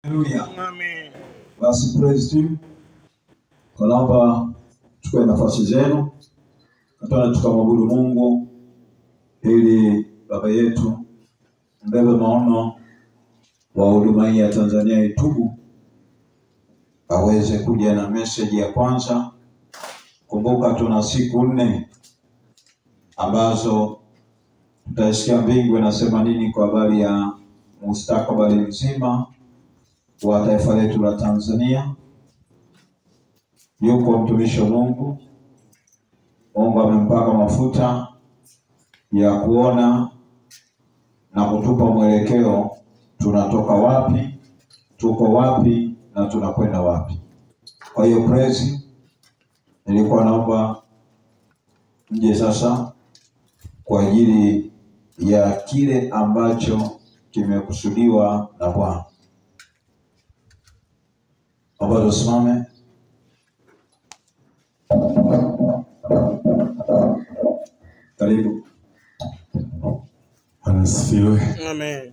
Haleluya. Amen. Basi praise team. Naomba chukue nafasi zenu. Nataka tukamwabudu Mungu ili baba yetu mbebe maono wa huduma hii ya Tanzania itubu aweze kuja na message ya kwanza. Kumbuka tuna siku 4 ambazo tutasikia mbingu inasema nini kwa habari ya mustakabali mzima wa taifa letu la Tanzania. Yuko mtumishi wa Mungu, Mungu amempaka mafuta ya kuona na kutupa mwelekeo, tunatoka wapi, tuko wapi na tunakwenda wapi. Kwa hiyo praise, nilikuwa naomba mje sasa kwa ajili ya kile ambacho kimekusudiwa na Bwana. Naomba tusimame. Karibu. Asifiwe. Amen.